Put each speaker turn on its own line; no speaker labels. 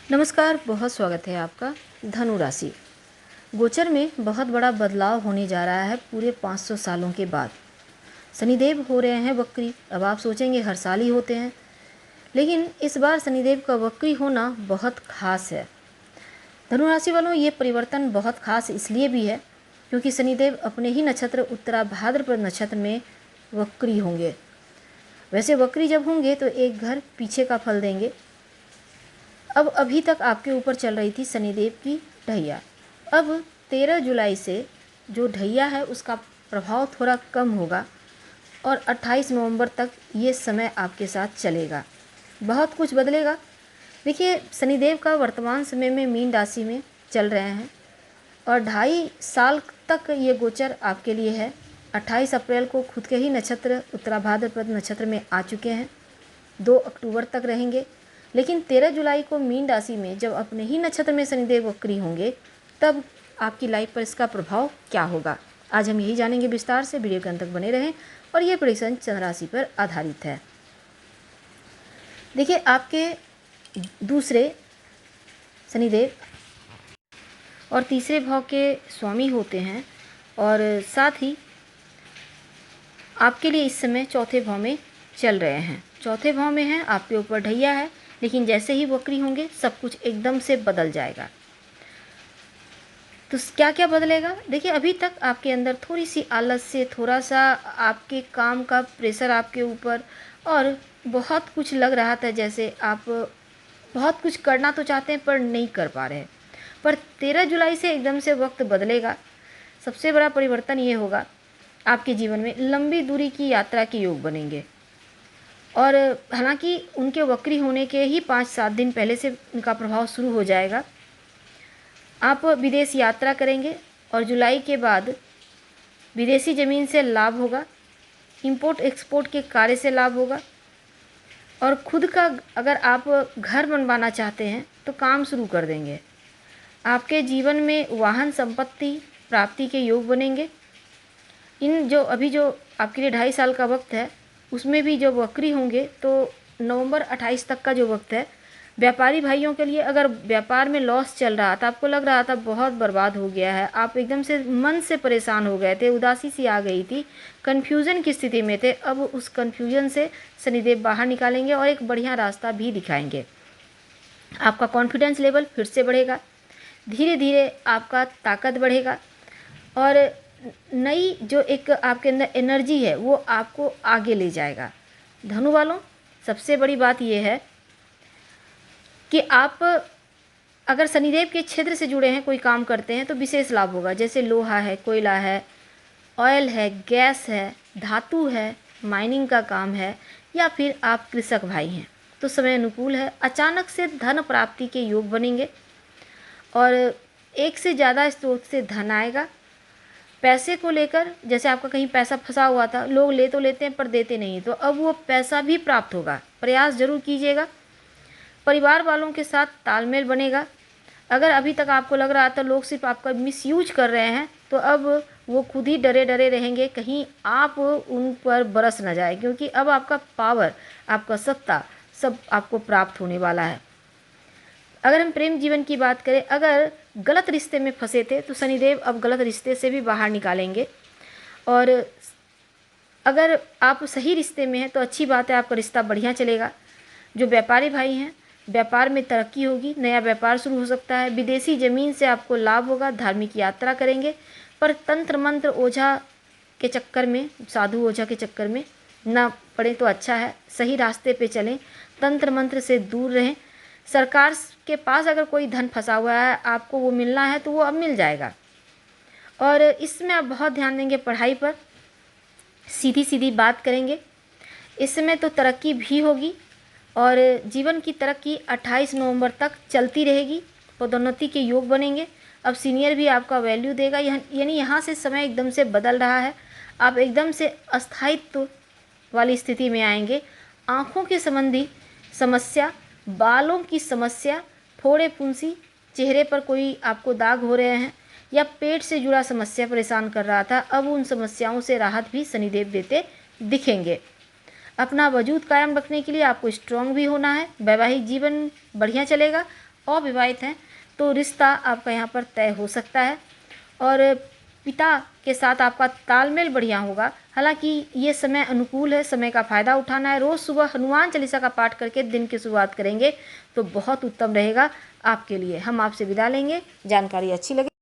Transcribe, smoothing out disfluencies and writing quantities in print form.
नमस्कार, बहुत स्वागत है आपका। धनु राशि गोचर में बहुत बड़ा बदलाव होने जा रहा है। पूरे 500 सालों के बाद शनिदेव हो रहे हैं वक्री। अब आप सोचेंगे हर साल ही होते हैं, लेकिन इस बार शनिदेव का वक्री होना बहुत खास है। धनु राशि वालों, ये परिवर्तन बहुत खास इसलिए भी है क्योंकि शनिदेव अपने ही नक्षत्र उत्तरा भाद्रपद नक्षत्र में वक्री होंगे। वैसे वक्री जब होंगे तो एक घर पीछे का फल देंगे। अब अभी तक आपके ऊपर चल रही थी शनिदेव की ढैया। अब 13 जुलाई से जो ढैया है उसका प्रभाव थोड़ा कम होगा और 28 नवंबर तक ये समय आपके साथ चलेगा। बहुत कुछ बदलेगा। देखिए, शनिदेव का वर्तमान समय में मीन राशि में चल रहे हैं और 2.5 साल तक ये गोचर आपके लिए है। 28 अप्रैल को खुद के ही नक्षत्र उत्तरा भाद्रपद नक्षत्र में आ चुके हैं। 2 अक्टूबर तक रहेंगे, लेकिन 13 जुलाई को मीन राशि में जब अपने ही नक्षत्र में शनिदेव वक्री होंगे तब आपकी लाइफ पर इसका प्रभाव क्या होगा, आज हम यही जानेंगे विस्तार से। वीडियो के अंत तक बने रहें और ये प्रेडिक्शन चंद्र राशि पर आधारित है। देखिए, आपके दूसरे शनिदेव और तीसरे भाव के स्वामी होते हैं और साथ ही आपके लिए इस समय चौथे भाव में चल रहे हैं। चौथे भाव में है, आपके ऊपर ढैया है, लेकिन जैसे ही वक्री होंगे सब कुछ एकदम से बदल जाएगा। तो क्या क्या बदलेगा? देखिए, अभी तक आपके अंदर थोड़ी सी आलस से, थोड़ा सा आपके काम का प्रेशर आपके ऊपर और बहुत कुछ लग रहा था जैसे आप बहुत कुछ करना तो चाहते हैं पर नहीं कर पा रहे हैं। पर 13 जुलाई से एकदम से वक्त बदलेगा। सबसे बड़ा परिवर्तन ये होगा, आपके जीवन में लंबी दूरी की यात्रा के योग बनेंगे और हालांकि उनके वक्री होने के ही 5-7 दिन पहले से उनका प्रभाव शुरू हो जाएगा। आप विदेश यात्रा करेंगे और जुलाई के बाद विदेशी ज़मीन से लाभ होगा, इंपोर्ट एक्सपोर्ट के कार्य से लाभ होगा और खुद का अगर आप घर बनवाना चाहते हैं तो काम शुरू कर देंगे। आपके जीवन में वाहन संपत्ति प्राप्ति के योग बनेंगे। इन जो अभी जो आपके लिए 2.5 साल का वक्त है उसमें भी जो वक्री होंगे तो नवंबर 28 तक का जो वक्त है, व्यापारी भाइयों के लिए अगर व्यापार में लॉस चल रहा था, आपको लग रहा था बहुत बर्बाद हो गया है, आप एकदम से मन से परेशान हो गए थे, उदासी सी आ गई थी, कन्फ्यूज़न की स्थिति में थे, अब उस कन्फ्यूज़न से शनिदेव बाहर निकालेंगे और एक बढ़िया रास्ता भी दिखाएंगे। आपका कॉन्फिडेंस लेवल फिर से बढ़ेगा, धीरे धीरे आपका ताकत बढ़ेगा और नई जो एक आपके अंदर एनर्जी है वो आपको आगे ले जाएगा। धनु वालों, सबसे बड़ी बात ये है कि आप अगर शनिदेव के क्षेत्र से जुड़े हैं, कोई काम करते हैं तो विशेष लाभ होगा। जैसे लोहा है, कोयला है, ऑयल है, गैस है, धातु है, माइनिंग का काम है या फिर आप कृषक भाई हैं तो समय अनुकूल है। अचानक से धन प्राप्ति के योग बनेंगे और एक से ज़्यादा स्रोत से धन आएगा। पैसे को लेकर जैसे आपका कहीं पैसा फंसा हुआ था, लोग ले तो लेते हैं पर देते नहीं, तो अब वो पैसा भी प्राप्त होगा। प्रयास जरूर कीजिएगा। परिवार वालों के साथ तालमेल बनेगा। अगर अभी तक आपको लग रहा था लोग सिर्फ आपका मिसयूज कर रहे हैं तो अब वो खुद ही डरे डरे रहेंगे कहीं आप उन पर बरस न जाए, क्योंकि अब आपका पावर, आपका सत्ता सब आपको प्राप्त होने वाला है। अगर हम प्रेम जीवन की बात करें, अगर गलत रिश्ते में फंसे थे तो शनिदेव अब गलत रिश्ते से भी बाहर निकालेंगे और अगर आप सही रिश्ते में हैं तो अच्छी बात है, आपका रिश्ता बढ़िया चलेगा। जो व्यापारी भाई हैं, व्यापार में तरक्की होगी, नया व्यापार शुरू हो सकता है। विदेशी ज़मीन से आपको लाभ होगा, धार्मिक यात्रा करेंगे, पर तंत्र मंत्र ओझा के चक्कर में, साधु ओझा के चक्कर में ना पड़े तो अच्छा है। सही रास्ते पे चलें, तंत्र मंत्र से दूर रहें। सरकार के पास अगर कोई धन फंसा हुआ है, आपको वो मिलना है तो वो अब मिल जाएगा और इसमें आप बहुत ध्यान देंगे पढ़ाई पर, सीधी सीधी बात करेंगे। इस समय तो तरक्की भी होगी और जीवन की तरक्की 28 नवंबर तक चलती रहेगी। पदोन्नति के योग बनेंगे। अब सीनियर भी आपका वैल्यू देगा, यानी यहाँ से समय एकदम से बदल रहा है। आप एकदम से अस्थायित्व वाली स्थिति में आएंगे। आँखों के संबंधी समस्या, बालों की समस्या, फोड़े फुंसी, चेहरे पर कोई आपको दाग हो रहे हैं या पेट से जुड़ा समस्या परेशान कर रहा था, अब उन समस्याओं से राहत भी शनिदेव देते दिखेंगे। अपना वजूद कायम रखने के लिए आपको स्ट्रांग भी होना है। वैवाहिक जीवन बढ़िया चलेगा अविवाहित हैं तो रिश्ता आपका यहाँ पर तय हो सकता है। और पिता के साथ आपका तालमेल बढ़िया होगा। हालांकि ये समय अनुकूल है, समय का फ़ायदा उठाना है। रोज़ सुबह हनुमान चालीसा का पाठ करके दिन की शुरुआत करेंगे तो बहुत उत्तम रहेगा आपके लिए। हम आपसे विदा लेंगे। जानकारी अच्छी लगे